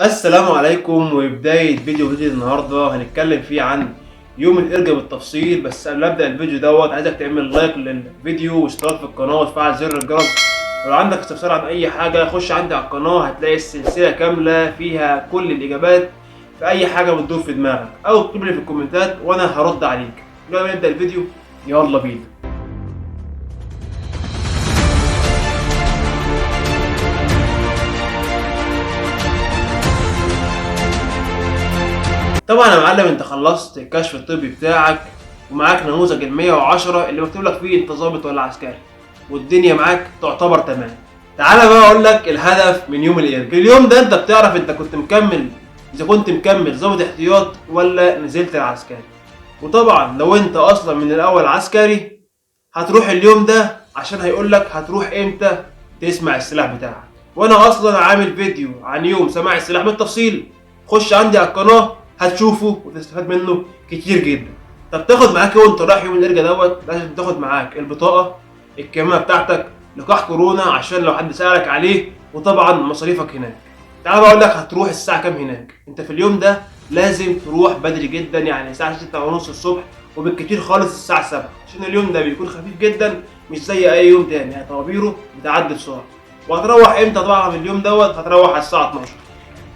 السلام عليكم، وبداية فيديو جديد. النهاردة هنتكلم فيه عن يوم الإرجا بالتفصيل. بس قبل ما أبدأ الفيديو عايزك تعمل لايك للفيديو واشتراك في القناة وتفعل زر الجرس. ولو عندك استفسار عن أي حاجة خش عندي على القناة، هتلاقي السلسلة كاملة فيها كل الإجابات في أي حاجة بتدور في دماغك، أو اكتب لي في الكومنتات وأنا هرد عليك. قبل ما نبدأ الفيديو يلا بينا. طبعا يا معلم، انت خلصت الكشف الطبي بتاعك ومعاك نموذج ال 110 اللي مكتوب لك فيه انت ظابط ولا عسكري، والدنيا معاك تعتبر تمام. تعالى بقى اقول لك الهدف من يوم الارجاع. اليوم ده انت بتعرف انت كنت مكمل، اذا كنت مكمل ظابط احتياط ولا نزلت العسكري. وطبعا لو انت اصلا من الاول عسكري هتروح اليوم ده عشان هيقول لك هتروح امتى تسمع السلاح بتاعك. وانا اصلا عامل فيديو عن يوم سماع السلاح بالتفصيل، خش عندي على القناه هتشوفه وتستفاد منه كتير جدا. طب تاخد معاك ايه وانت رايح يوم الارجا لازم تاخد معاك البطاقه، الكمامه بتاعتك، لقاح كورونا عشان لو حد سالك عليه، وطبعا مصاريفك هناك. تعال بقول لك هتروح الساعه كام هناك. انت في اليوم ده لازم تروح بدري جدا، يعني الساعه 6:30 الصبح، وبالكتير خالص الساعه 7، عشان اليوم ده بيكون خفيف جدا مش زي اي يوم تاني، يعني طوابيره بتعدي بسرعه. وهتروح امتى؟ طبعا في اليوم هتروح على الساعه 12.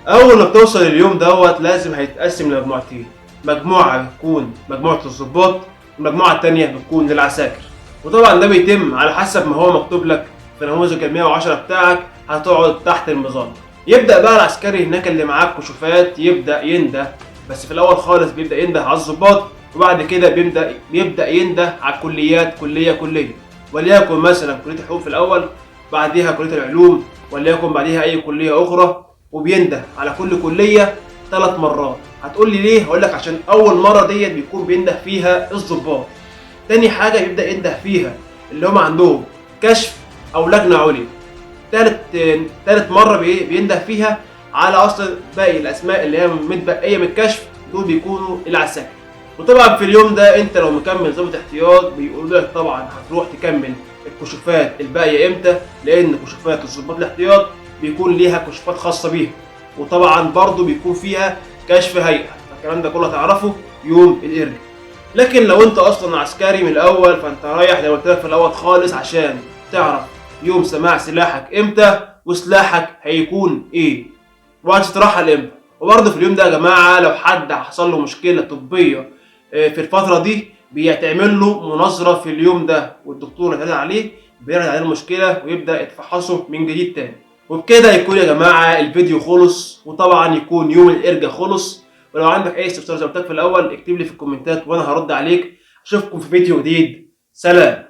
اول ما بتوصل اليوم لازم هيتقسم لمجموعتين. مجموعه بتكون مجموعه الضباط، والمجموعه الثانيه بتكون للعساكر. وطبعا ده بيتم على حسب ما هو مكتوب لك في نموذج ال 110 بتاعك. هتقعد تحت المظله. يبدا بقى العسكري هناك اللي معاك كشوفات يبدا ينده، بس في الاول خالص بيبدا ينده على الضباط، وبعد كده بيبدا ينده على الكليات كليه كليه. وليكن مثلا كليه الحقوق في الاول، بعديها كليه العلوم، وليكن بعديها اي كليه اخرى. وبينده على كل كليه 3 مرات. هتقول لي ليه؟ هقول لك عشان اول مره ديت بيكون بينده فيها الضباط. تاني حاجه يبدا ينده فيها اللي هم عندهم كشف او لجنه عليا. تالت مره بينده فيها على اصل باقي الاسماء اللي هي متبقيه من الكشف، دول بيكونوا العساكر. وطبعا في اليوم ده انت لو مكمل ضابط احتياط بيقولوا لك طبعا هتروح تكمل الكشوفات الباقيه امتى، لان كشوفات الضباط الاحتياط بيكون ليها كشوفات خاصه بيها، وطبعا برضو بيكون فيها كشف هيئه. الكلام ده كله هتعرفه يوم الارجاع. لكن لو انت اصلا عسكري من الاول فانت رايح زي ما قلت لك في الاول خالص عشان تعرف يوم سماع سلاحك امتى وسلاحك هيكون ايه وهتترحل امتى. وبرضه في اليوم ده يا جماعه لو حد حصل له مشكله طبيه في الفتره دي بيتعمل له مناظره في اليوم ده، والدكتور اللي عليه بيرد عليه المشكله ويبدا يتفحصه من جديد تاني. وبكده يكون يا جماعه الفيديو خلص، وطبعا يكون يوم الارجاع خلص. ولو عندك اي استفسار زي ما قلت لك في الاول اكتب لي في الكومنتات وانا هرد عليك. اشوفكم في فيديو جديد. سلام.